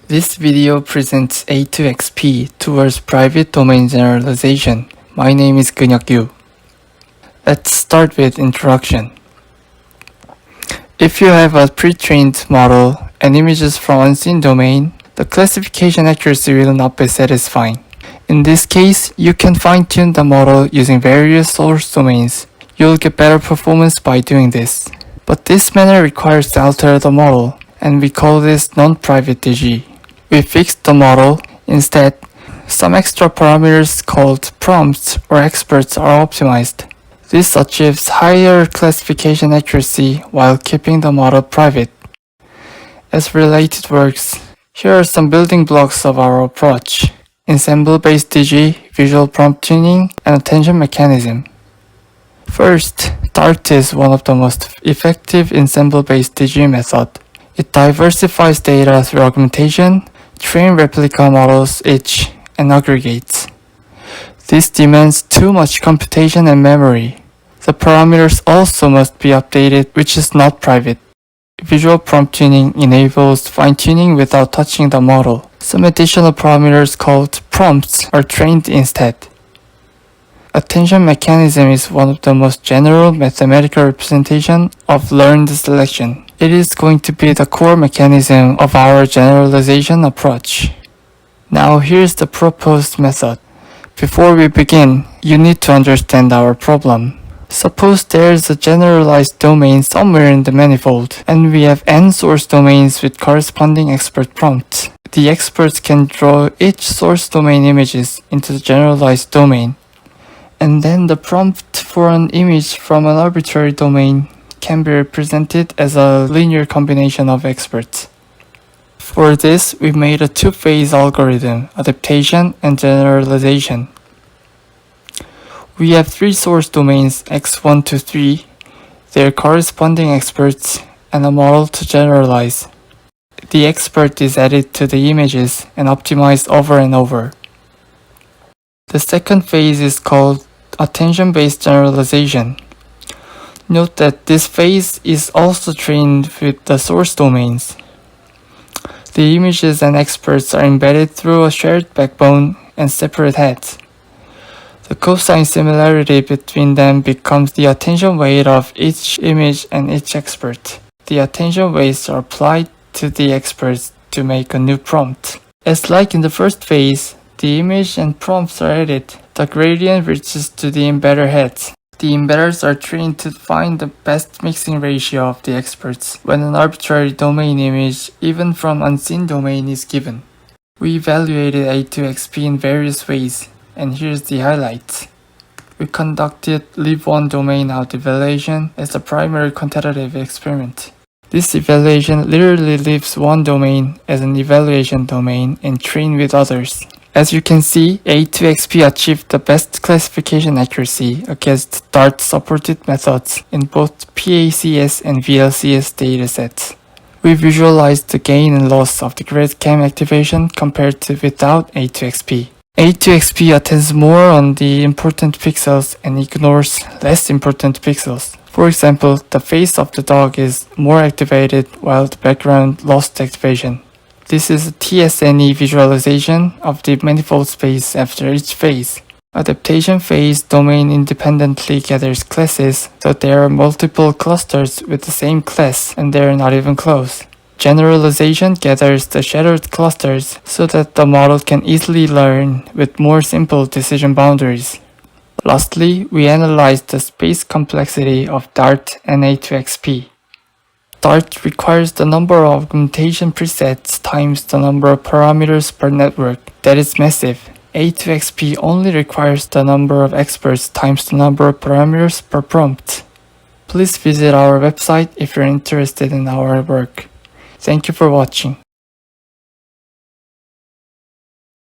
This video presents A2XP towards Private Domain Generalization. My name is Yu. Let's start with introduction. If you have a pre-trained model and images from unseen domain, the classification accuracy will not be satisfying. In this case, you can fine-tune the model using various source domains. You'll get better performance by doing this. But this manner requires to alter the model, and we call this non-private DG. We fixed the model. Instead, some extra parameters called prompts or experts are optimized. This achieves higher classification accuracy while keeping the model private. As related works, here are some building blocks of our approach: ensemble-based DG, visual prompt tuning, and attention mechanism. First, DART is one of the most effective ensemble-based DG method. It diversifies data through augmentation, train replica models each, and aggregates. This demands too much computation and memory. The parameters also must be updated, which is not private. Visual prompt tuning enables fine-tuning without touching the model. Some additional parameters called prompts are trained instead. Attention mechanism is one of the most general mathematical representation of learned selection. It is going to be the core mechanism of our generalization approach. Now here's the proposed method. Before we begin, you need to understand our problem. Suppose there is a generalized domain somewhere in the manifold, and we have n source domains with corresponding expert prompts. The experts can draw each source domain images into the generalized domain, and then the prompt for an image from an arbitrary domain can be represented as a linear combination of experts. For this, we made a two-phase algorithm, adaptation and generalization. We have three source domains x1 to 3, their corresponding experts, and a model to generalize. The expert is added to the images and optimized over and over. The second phase is called attention-based generalization. Note that this phase is also trained with the source domains. The images and experts are embedded through a shared backbone and separate heads. The cosine similarity between them becomes the attention weight of each image and each expert. The attention weights are applied to the experts to make a new prompt. As like in the first phase, the image and prompts are added. The gradient reaches to the embedder heads. The embedders are trained to find the best mixing ratio of the experts when an arbitrary domain image, even from unseen domain, is given. We evaluated A2XP in various ways, and here's the highlights. We conducted leave one domain out evaluation as the primary quantitative experiment. This evaluation literally leaves one domain as an evaluation domain and train with others. As you can see, A2XP achieved the best classification accuracy against DART-supported methods in both PACS and VLCS datasets. We visualized the gain and loss of the GradCam activation compared to without A2XP. A2XP attends more on the important pixels and ignores less important pixels. For example, the face of the dog is more activated while the background lost activation. This is a TSNE visualization of the manifold space after each phase. Adaptation phase domain independently gathers classes, so there are multiple clusters with the same class and they are not even close. Generalization gathers the shadowed clusters so that the model can easily learn with more simple decision boundaries. Lastly, we analyzed the space complexity of DART and A2XP. DART requires the number of augmentation presets times the number of parameters per network. That is massive. A2XP only requires the number of experts times the number of parameters per prompt. Please visit our website if you're interested in our work. Thank you for watching.